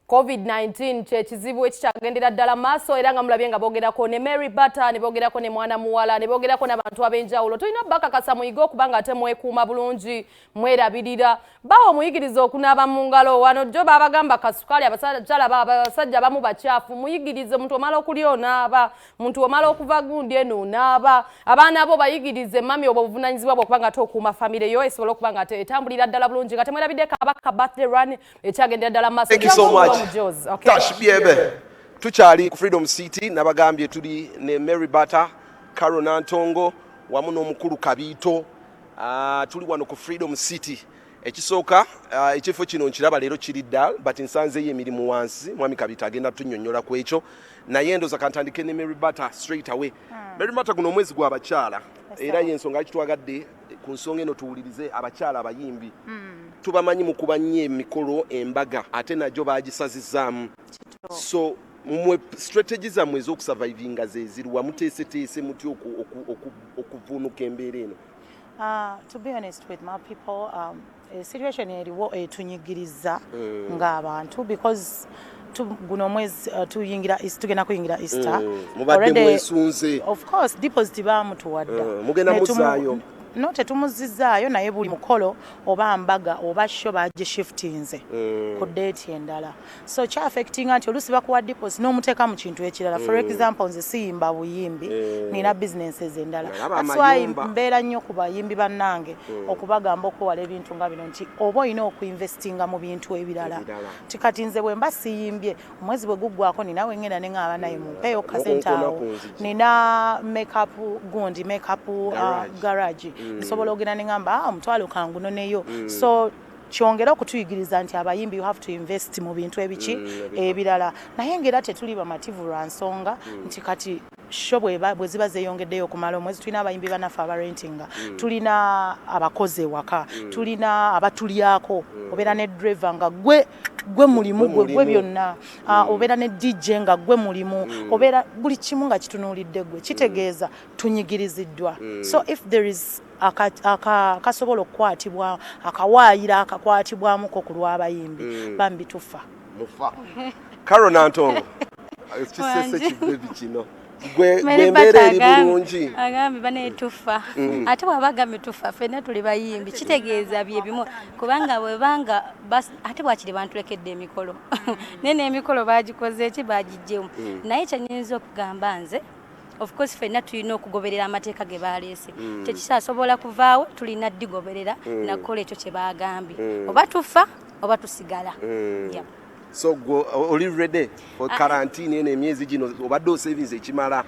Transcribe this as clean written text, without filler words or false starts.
COVID-19 chekizibu ekikyagendera ddala maaso era nga mulabye nga boogerako ne Mary Butter ne boogerako ne mwana muwala ne boogerako n'abantu ab'enjawulo. Tulina bakakasa muyiga okuba nga ate mwekuuma bulungi mwerabirira. Bawo muyigiriza okunaaba mu ngalo. Wano jjo babagamba kasukaali abasajja abamu bakyafu. Muyigirize omuntu omala okulya onaaba, omuntu omala okuva gundi eno onaaba. Abaana bo bayigirize mami obwo obuvunaanyizibwa bwo okuba nga ate okuuma famire yo esobola okuba nga etambulira ddala bulungi nga temwerabidde kabaka birthday run ekyagendera ddala maaso. Thank you so much. Okay. Tash Biebe. Tuchali Freedom City nabagambye tuli ne Mary Butter, Carol Nantongo, wamu n'omukulu Kabito. Tuli wano ku Freedom City. Ekisooka ekifo kino nkiraba leero kiri ddala but nsanze ye emirimu wansi mwami Kabito agenda tunnyonnyola ku ekyo naye endoza kantandike ne Mary Butter straight away. Mary Butter guno omwezi gw'abakyala era y'ensonga kitwagadde ku nsonga eno tuwulirize abakyala abayimbi. Tubamanyi mu kuba nnyo emikolo embaga ate najjo baagisazizaamu. So mwe strategies zammwe ez'okusurvivinga ze ziriwa muteeseteese muti okuvuunuka embeera eno? To be honest with my people, situation eriwo etunyigiriza ng'abantu because guno omwezi tugenda kuyingira Easter. Mubadde mwesunze. Of course deposit bamutuwadda. Mugenda muzaayo. No tetumuzizaayo naye buli mukolo oba mbaga oba sho bagishiftinze ku date endala. So kya affecting anti olusi bakuwa deposit n'omuteeka mu kintu ekirala. For example nze siyimba buyimbi nina businesses endala. That's why mbeera nnyo ku bayimbi bannange okubagamba okuwala ebintu nga bino nti oba olina okuinvestinga mu bintu ebirala. Tikati nze bwe mba siyimbye omwezi bwe guggwako nina wengenda ne ng'aba naye mumpeeyo kasentaawo nina makeup gundi makeup garage. Nsobola ogenda ne ngamba omutwalo kangu noneyo. So kyongera okutuyigiriza nti abayimbi you have to invest mu bintu ebiki ebirala naye ngera tetuli bamativu lwa nsonga nti kati sho bwe ziba zeeyongeddeyo okumala omwezi tulina abayimbi banafe abarentinga tulina abakozi ewaka tulina abatulyako obeera ne driver nga gwe mulimu gwe byonna obeera ne DJ nga gwe mulimu obeera buli kimu nga kitunuulidde gwe kitegeeza tunyigiriziddwa. So if there is akasobola okukwatibwa akawaayira akakwatibwamuko ku lw'abayimbi bambi tufa. Carol Nantongo ekisese kibebi kino gwembeera eri bulungi agambi banetufa ate bwabagambye tufa ffenna tuli bayimbi kitegeeza bye bimu kubanga bwebanga ate bwakiri bantulekedde emikolo naye n'emikolo bagikoze eki bagijjemu naye kyenyinza okugamba nze of course ffenna tulina okugoberera amateeka ge baleese tekisasobola kuvaawo tulina ddigoberera nakola ekyo kye bagambye oba tufa oba tusigala. So oli ready for quarantine ene emyezi gino obadde osevinze ekimala